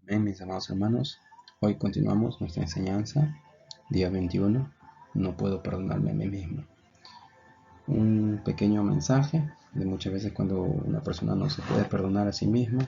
Bien, mis amados hermanos, hoy continuamos nuestra enseñanza, día 21. No puedo perdonarme a mí mismo. Un pequeño mensaje de muchas veces cuando una persona no se puede perdonar a sí mismo,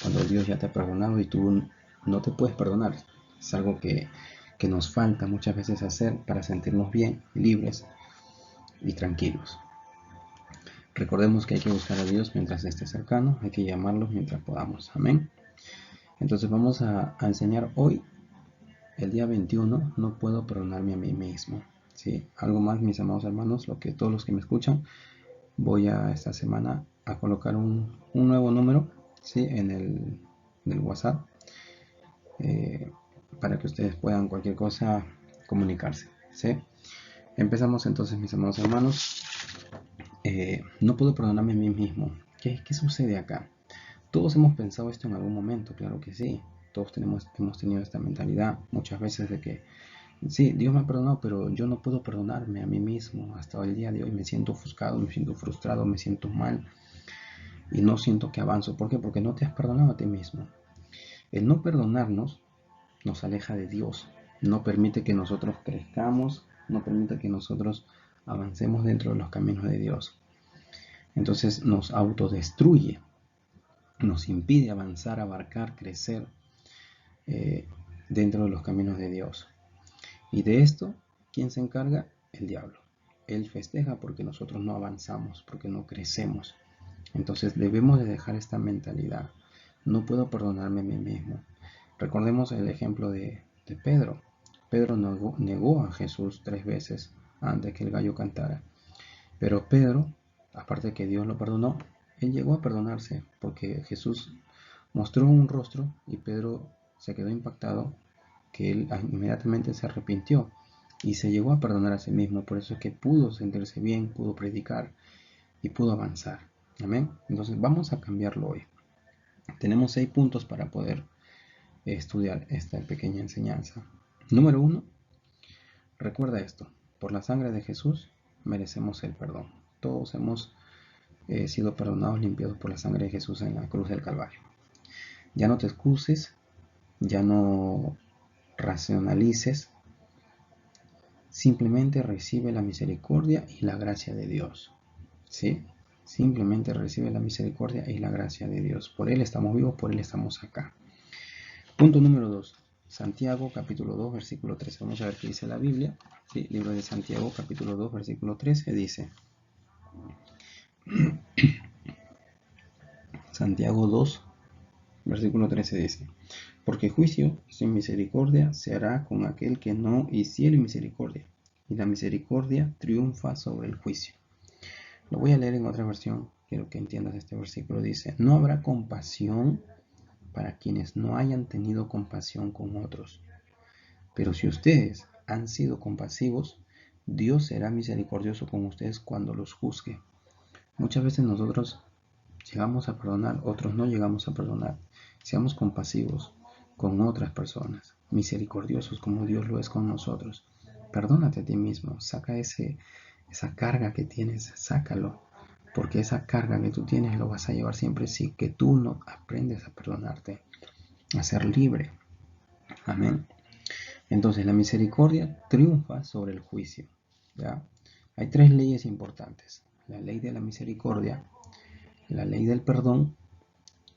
cuando Dios ya te ha perdonado y tú no te puedes perdonar. Es algo que nos falta muchas veces hacer para sentirnos bien, libres y tranquilos. Recordemos que hay que buscar a Dios mientras esté cercano, hay que llamarlo mientras podamos. Amén. Entonces vamos a enseñar hoy. El día 21 no puedo perdonarme a mí mismo. ¿Sí? Algo más, mis amados hermanos, todos los que me escuchan, voy a esta semana a colocar un nuevo número, ¿sí? en el WhatsApp, eh, para que ustedes puedan cualquier cosa comunicarse. ¿Sí? Empezamos entonces, mis amados hermanos. No puedo perdonarme a mí mismo. ¿Qué sucede acá? Todos hemos pensado esto en algún momento, claro que sí. Todos hemos tenido esta mentalidad muchas veces de que sí, Dios me ha perdonado, pero yo no puedo perdonarme a mí mismo. Hasta el día de hoy me siento ofuscado, me siento frustrado, me siento mal y no siento que avanzo. ¿Por qué? Porque no te has perdonado a ti mismo. El no perdonarnos nos aleja de Dios, no permite que nosotros crezcamos, no permite que nosotros avancemos dentro de los caminos de Dios. Entonces nos autodestruye, nos impide avanzar, abarcar, crecer eh, dentro de los caminos de Dios. Y de esto, ¿quién se encarga? El diablo. Él festeja porque nosotros no avanzamos, porque no crecemos. Entonces debemos de dejar esta mentalidad. No puedo perdonarme a mí mismo. Recordemos el ejemplo de Pedro. Pedro negó a Jesús 3 veces antes que el gallo cantara. Pero Pedro, aparte de que Dios lo perdonó, él llegó a perdonarse porque Jesús mostró un rostro y Pedro se quedó impactado que él inmediatamente se arrepintió y se llegó a perdonar a sí mismo. Por eso es que pudo sentirse bien, pudo predicar y pudo avanzar. Amén. Entonces vamos a cambiarlo hoy. Tenemos 6 puntos para poder estudiar esta pequeña enseñanza. Número 1. Recuerda esto. Por la sangre de Jesús merecemos el perdón. Todos hemos sido perdonados, limpiados por la sangre de Jesús en la cruz del Calvario. Ya no te excuses, ya no racionalices, simplemente recibe la misericordia y la gracia de Dios. ¿Sí? Simplemente recibe la misericordia y la gracia de Dios. Por Él estamos vivos, por Él estamos acá. Punto número 2. Santiago capítulo 2 versículo 13. Vamos a ver qué dice la Biblia. ¿Sí? Libro de Santiago capítulo 2 versículo 13 dice. Santiago 2 versículo 13 dice. Porque juicio sin misericordia se hará con aquel que no hiciere misericordia. Y la misericordia triunfa sobre el juicio. Lo voy a leer en otra versión, quiero que entiendas este versículo. Dice, no habrá compasión para quienes no hayan tenido compasión con otros. Pero si ustedes han sido compasivos, Dios será misericordioso con ustedes cuando los juzgue. Muchas veces nosotros llegamos a perdonar, otros no llegamos a perdonar. Seamos compasivos con otras personas, misericordiosos como Dios lo es con nosotros. Perdónate a ti mismo, saca esa carga que tienes, sácalo, porque esa carga que tú tienes lo vas a llevar siempre si que tú no aprendes a perdonarte, a ser libre. Amén. Entonces la misericordia triunfa sobre el juicio. ¿Ya? Hay 3 leyes importantes: la ley de la misericordia, la ley del perdón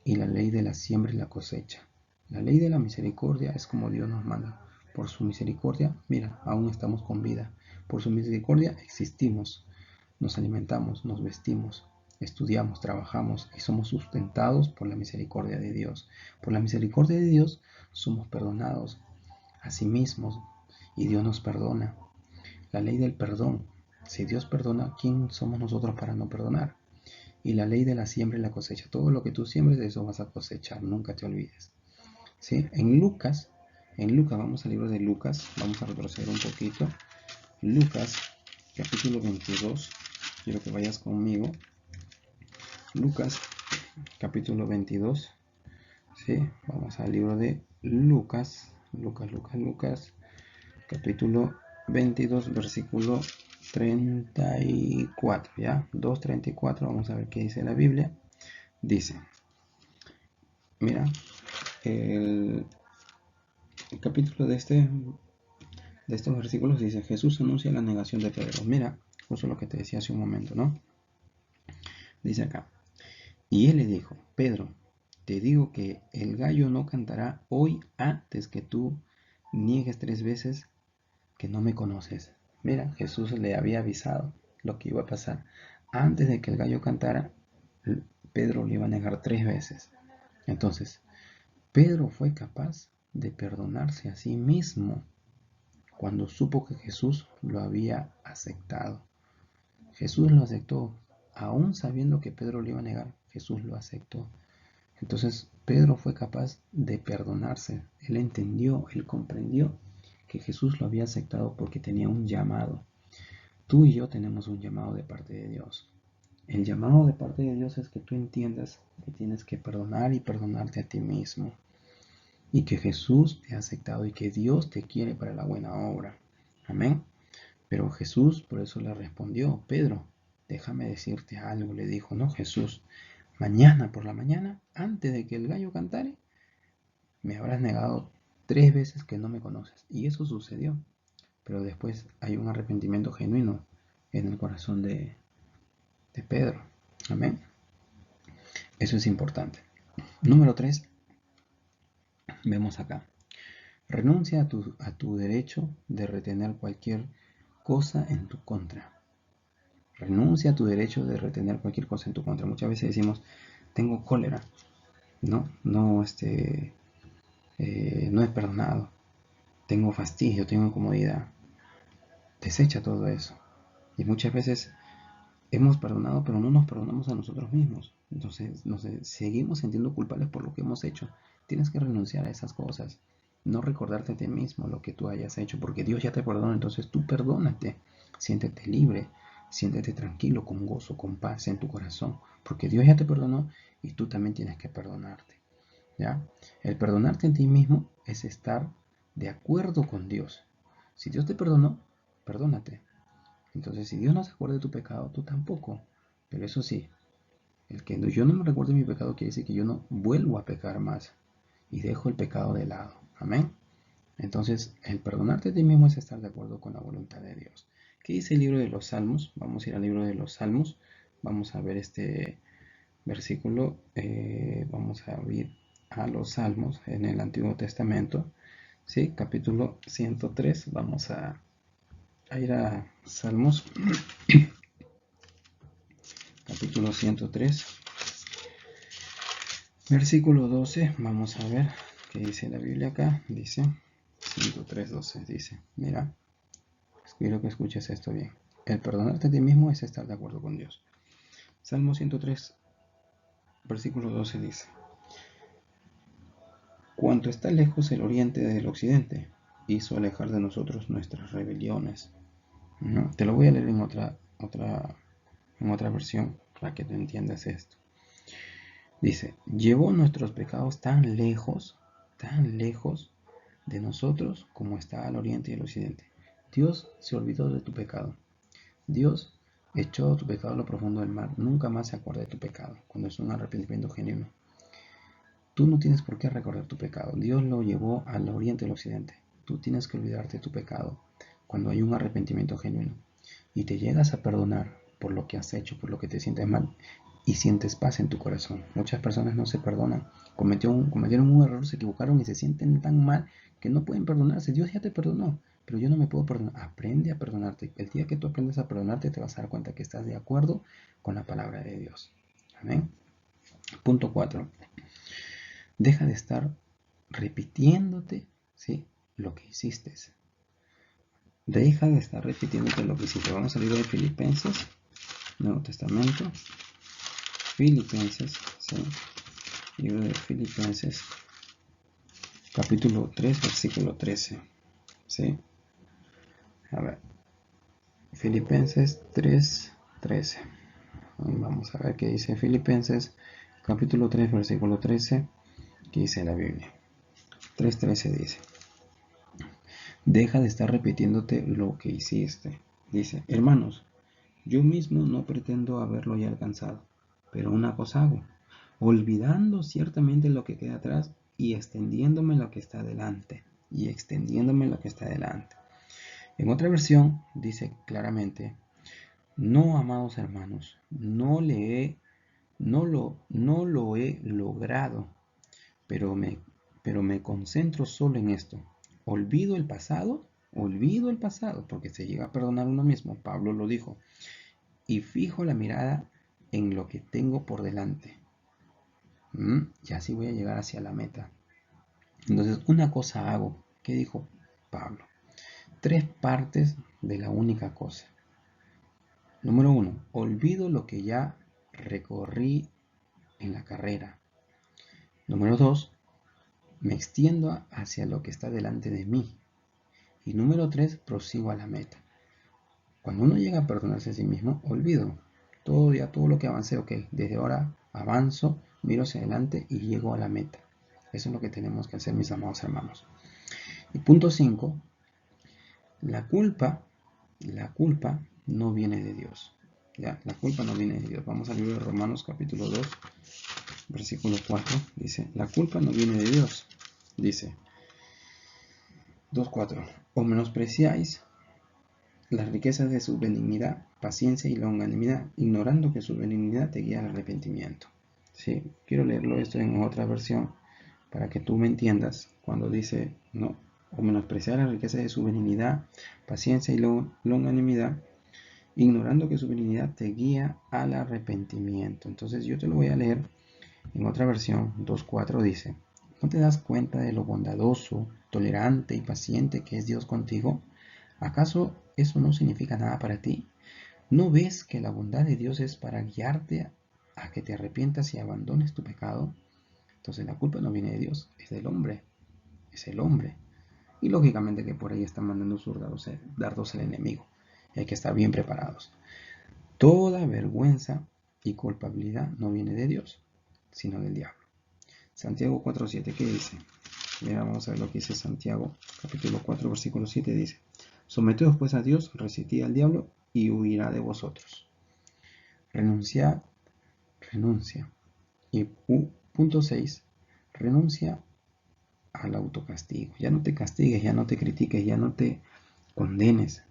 y la ley de la siembra y la cosecha. La ley de la misericordia es como Dios nos manda. Por su misericordia, mira, aún estamos con vida. Por su misericordia existimos, nos alimentamos, nos vestimos, estudiamos, trabajamos y somos sustentados por la misericordia de Dios. Por la misericordia de Dios somos perdonados a sí mismos y Dios nos perdona. La ley del perdón. Si Dios perdona, ¿quién somos nosotros para no perdonar? Y la ley de la siembra y la cosecha. Todo lo que tú siembres, de eso vas a cosechar. Nunca te olvides. ¿Sí? En Lucas, vamos al libro de Lucas. Vamos a retroceder un poquito. Lucas, capítulo 22. Quiero que vayas conmigo. Lucas, capítulo 22. ¿Sí? Vamos al libro de Lucas. Lucas. Capítulo 22, versículo 34. ¿Ya? 2:34. Vamos a ver qué dice la Biblia. Dice, mira, el capítulo de estos versículos dice: Jesús anuncia la negación de Pedro. Mira, justo lo que te decía hace un momento, ¿no? Dice acá: y él le dijo: Pedro, te digo que el gallo no cantará hoy antes que tú niegues 3 veces que no me conoces. Mira, Jesús le había avisado lo que iba a pasar. Antes de que el gallo cantara, Pedro le iba a negar 3 veces. Entonces, Pedro fue capaz de perdonarse a sí mismo cuando supo que Jesús lo había aceptado. Jesús lo aceptó, aún sabiendo que Pedro le iba a negar. Jesús lo aceptó. Entonces Pedro fue capaz de perdonarse. Él entendió, él comprendió que Jesús lo había aceptado porque tenía un llamado. Tú y yo tenemos un llamado de parte de Dios. El llamado de parte de Dios es que tú entiendas que tienes que perdonar y perdonarte a ti mismo. Y que Jesús te ha aceptado y que Dios te quiere para la buena obra. Amén. Pero Jesús por eso le respondió: Pedro, déjame decirte algo, le dijo. No, Jesús, mañana por la mañana, antes de que el gallo cantare, me habrás negado 3 veces que no me conoces. Y eso sucedió. Pero después hay un arrepentimiento genuino en el corazón de Pedro. Amén. Eso es importante. Número 3, vemos acá: renuncia a tu derecho de retener cualquier cosa en tu contra. Renuncia a tu derecho de retener cualquier cosa en tu contra. Muchas veces decimos: tengo cólera, no he perdonado, tengo fastidio, tengo incomodidad. Desecha todo eso. Y muchas veces hemos perdonado, pero no nos perdonamos a nosotros mismos. Entonces nos seguimos sintiendo culpables por lo que hemos hecho. Tienes que renunciar a esas cosas. No recordarte a ti mismo lo que tú hayas hecho, porque Dios ya te perdonó. Entonces tú perdónate. Siéntete libre. Siéntete tranquilo, con gozo, con paz en tu corazón. Porque Dios ya te perdonó y tú también tienes que perdonarte. ¿Ya? El perdonarte en ti mismo es estar de acuerdo con Dios. Si Dios te perdonó, perdónate. Entonces, si Dios no se acuerda de tu pecado, tú tampoco. Pero eso sí, el que yo no me recuerde mi pecado quiere decir que yo no vuelvo a pecar más y dejo el pecado de lado. Amén. Entonces, el perdonarte a ti mismo es estar de acuerdo con la voluntad de Dios. ¿Qué dice el libro de los Salmos? Vamos a ir al libro de los Salmos. Vamos a ver este versículo. Vamos a abrir a los Salmos en el Antiguo Testamento. ¿Sí? Capítulo 103. Vamos a ir a Salmos. Capítulo 103, versículo 12. Vamos a ver qué dice la Biblia acá. Dice 103, 12. Dice: mira, quiero que escuches esto bien. El perdonarte a ti mismo es estar de acuerdo con Dios. Salmo 103, versículo 12 dice: cuanto está lejos el oriente del occidente, hizo alejar de nosotros nuestras rebeliones. ¿No? Te lo voy a leer en otra versión para que tú entiendas esto. Dice: llevó nuestros pecados tan lejos de nosotros como está al oriente y al occidente. Dios se olvidó de tu pecado. Dios echó tu pecado a lo profundo del mar. Nunca más se acuerda de tu pecado cuando es un arrepentimiento genuino. Tú no tienes por qué recordar tu pecado. Dios lo llevó al oriente y al occidente. Tú tienes que olvidarte de tu pecado cuando hay un arrepentimiento genuino. Y te llegas a perdonar por lo que has hecho, por lo que te sientes mal, y sientes paz en tu corazón. Muchas personas no se perdonan, cometieron un error, se equivocaron y se sienten tan mal que no pueden perdonarse. Dios ya te perdonó, pero yo no me puedo perdonar. Aprende a perdonarte. El día que tú aprendes a perdonarte, te vas a dar cuenta que estás de acuerdo con la palabra de Dios. Amén. Punto 4. Deja de estar repitiéndote, ¿sí?, lo que hiciste. Deja de estar repitiéndote lo que hiciste. Vamos al libro de Filipenses, Nuevo Testamento. Filipenses, ¿sí? Libro de Filipenses, capítulo 3, versículo 13. ¿Sí? A ver. Filipenses 3, 13. Vamos a ver qué dice Filipenses, capítulo 3, versículo 13. ¿Qué dice la Biblia? 3:13 dice: deja de estar repitiéndote lo que hiciste. Dice: hermanos, yo mismo no pretendo haberlo ya alcanzado, pero una cosa hago, olvidando ciertamente lo que queda atrás y extendiéndome lo que está delante. Y extendiéndome lo que está delante. En otra versión dice claramente: no, amados hermanos, no lo he logrado, pero me concentro solo en esto. Olvido el pasado, porque se llega a perdonar uno mismo. Pablo lo dijo. Y fijo la mirada en lo que tengo por delante. Y así voy a llegar hacia la meta. Entonces, una cosa hago. ¿Qué dijo Pablo? 3 partes de la única cosa. Número 1. Olvido lo que ya recorrí en la carrera. Número 2. Me extiendo hacia lo que está delante de mí. Y número 3. Prosigo a la meta. Cuando uno llega a perdonarse a sí mismo, olvido todo lo que avancé. Ok, desde ahora avanzo, miro hacia adelante y llego a la meta. Eso es lo que tenemos que hacer, mis amados hermanos. Y punto 5. La culpa no viene de Dios. Ya, la culpa no viene de Dios. Vamos al libro de Romanos capítulo 2, versículo 4. Dice, la culpa no viene de Dios. Dice 2:4. O menospreciáis las riquezas de su benignidad, paciencia y longanimidad, ignorando que su benignidad te guía al arrepentimiento. Sí, quiero leerlo esto en otra versión para que tú me entiendas cuando dice, no, o menospreciar las riquezas de su benignidad, paciencia y longanimidad, ignorando que su benignidad te guía al arrepentimiento. Entonces yo te lo voy a leer en otra versión. 2:4 dice, ¿no te das cuenta de lo bondadoso, tolerante y paciente que es Dios contigo? ¿Acaso eso no significa nada para ti? ¿No ves que la bondad de Dios es para guiarte a que te arrepientas y abandones tu pecado? Entonces la culpa no viene de Dios, es del hombre, es el hombre. Y lógicamente que por ahí está mandando sus dardos el enemigo. Y hay que estar bien preparados. Toda vergüenza y culpabilidad no viene de Dios, sino del diablo. Santiago 4:7, ¿qué dice? Mira, vamos a ver lo que dice Santiago, capítulo 4, versículo 7, dice, someteos pues a Dios, resistid al diablo y huirá de vosotros. Renuncia. Y punto 6, renuncia al autocastigo. Ya no te castigues, ya no te critiques, ya no te condenes,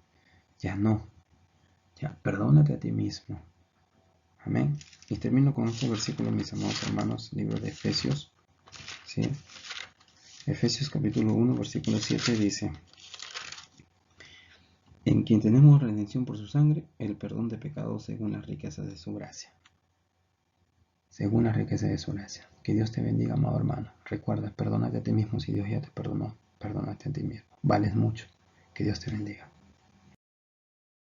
ya no. Ya, perdónate a ti mismo. Amén. Y termino con este versículo, mis amados hermanos, libro de Efesios. ¿Sí? Efesios capítulo 1, versículo 7 dice, en quien tenemos redención por su sangre, el perdón de pecados según las riquezas de su gracia. Según las riquezas de su gracia. Que Dios te bendiga, amado hermano. Recuerda, perdónate a ti mismo si Dios ya te perdonó. Perdónate a ti mismo. Vales mucho. Que Dios te bendiga.